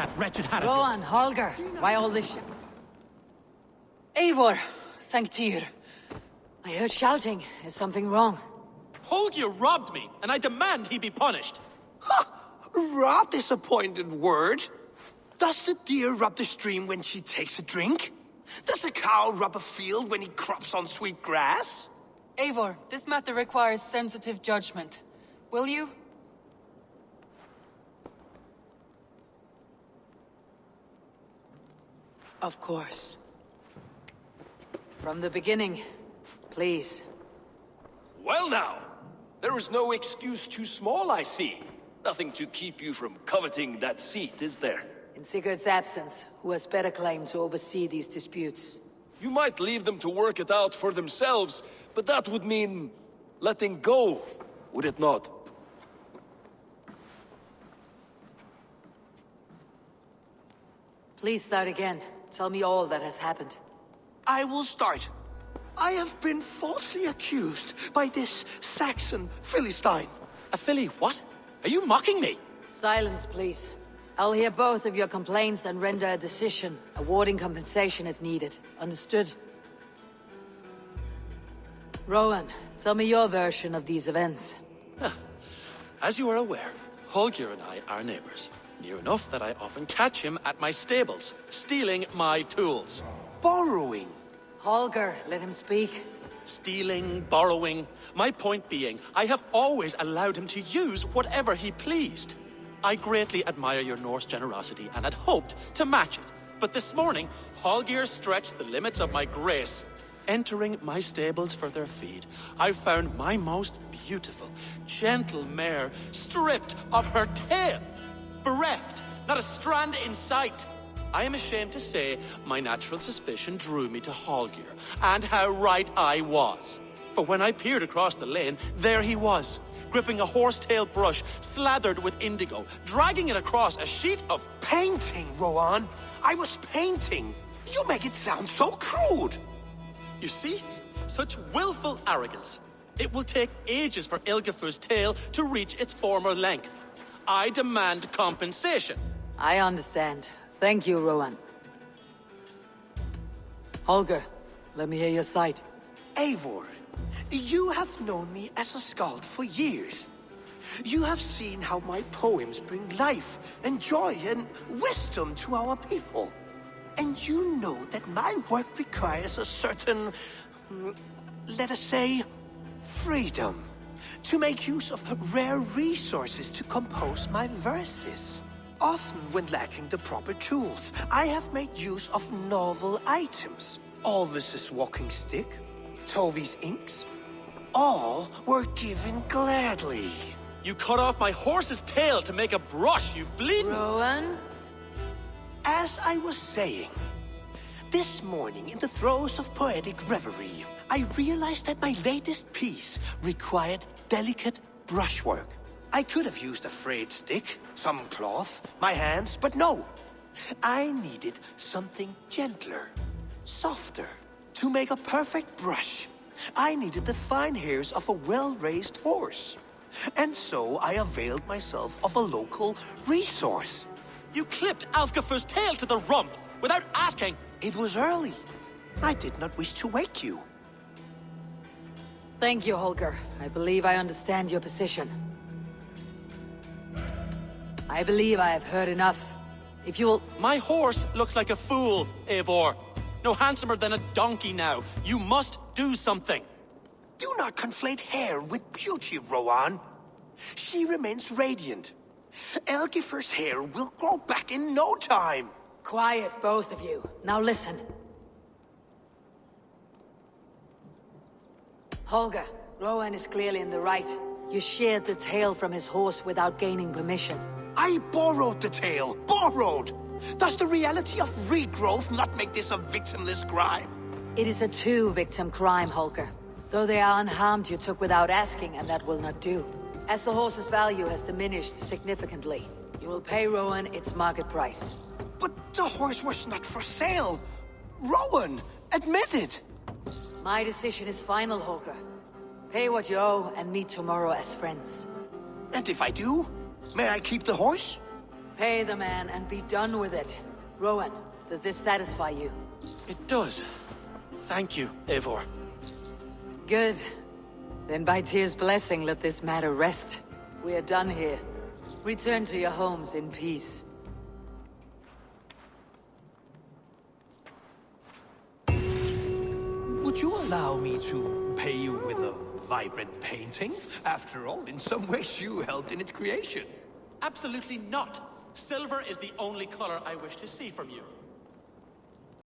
that wretched hat of Rowan, yours. Holger, why all this Eivor, thank Tyr. I heard shouting. Is something wrong? Holger robbed me, and I demand he be punished. Rot disappointed word. Does the deer rub the stream when she takes a drink? Does a cow rub a field when he crops on sweet grass? Eivor, this matter requires sensitive judgment. Will you? Of course. From the beginning, please. Well now, there is no excuse too small, I see. Nothing to keep you from coveting that seat, is there? In Sigurd's absence, who has better claim to oversee these disputes? You might leave them to work it out for themselves, but that would mean letting go, would it not? Please start again. Tell me all that has happened. I will start. I have been falsely accused by this Saxon Philistine. A filly what? Are you mocking me? Silence, please. I'll hear both of your complaints and render a decision, awarding compensation if needed. Understood? Rowan, tell me your version of these events. As you are aware, Holger and I are neighbors. Near enough that I often catch him at my stables, stealing my tools. Borrowing. Holger, let him speak. Stealing, borrowing. My point being, I have always allowed him to use whatever he pleased. I greatly admire your Norse generosity and had hoped to match it. But this morning, Holger stretched the limits of my grace. Entering my stables for their feed, I found my most beautiful, gentle mare stripped of her tail. Bereft, not a strand in sight. I am ashamed to say my natural suspicion drew me to Holger, and how right I was. For when I peered across the lane, there he was, gripping a horsetail brush slathered with indigo, dragging it across a sheet of... Painting, Rowan. I was painting. You make it sound so crude. You see? Such willful arrogance. It will take ages for Ilgafur's tail to reach its former length. I demand compensation. I understand. Thank you, Rowan. Holger, let me hear your side. Eivor, you have known me as a skald for years. You have seen how my poems bring life and joy and wisdom to our people. And you know that my work requires a certain, let us say, freedom to make use of rare resources to compose my verses. Often when lacking the proper tools, I have made use of novel items. Alvis's walking stick, Tovi's inks, all were given gladly. You cut off my horse's tail to make a brush, you bleeding... Rowan? As I was saying, this morning in the throes of poetic reverie, I realized that my latest piece required delicate brushwork. I could have used a frayed stick, some cloth, my hands, but no. I needed something gentler, softer. To make a perfect brush, I needed the fine hairs of a well-raised horse. And so I availed myself of a local resource. You clipped Alfgafur's tail to the rump without asking. It was early. I did not wish to wake you. Thank you, Holger. I believe I understand your position. I believe I have heard enough. If you will... My horse looks like a fool, Eivor. No handsomer than a donkey now. You must do something. Do not conflate hair with beauty, Rowan. She remains radiant. Elgifur's hair will grow back in no time. Quiet, both of you. Now listen. Holger, Rowan is clearly in the right. You sheared the tail from his horse without gaining permission. I borrowed the tail. Borrowed! Does the reality of regrowth not make this a victimless crime? It is a two-victim crime, Holger. Though they are unharmed, you took without asking, and that will not do. As the horse's value has diminished significantly, you will pay Rowan its market price. But the horse was not for sale. Rowan, admit it. My decision is final, Holger. Pay what you owe and meet tomorrow as friends. And if I do, may I keep the horse? Pay the man and be done with it. Rowan, does this satisfy you? It does. Thank you, Eivor. Good. Then by Tyr's blessing, let this matter rest. We are done here. Return to your homes in peace. Would you allow me to pay you with a vibrant painting? After all, in some ways you helped in its creation. Absolutely not. Silver is the only color I wish to see from you.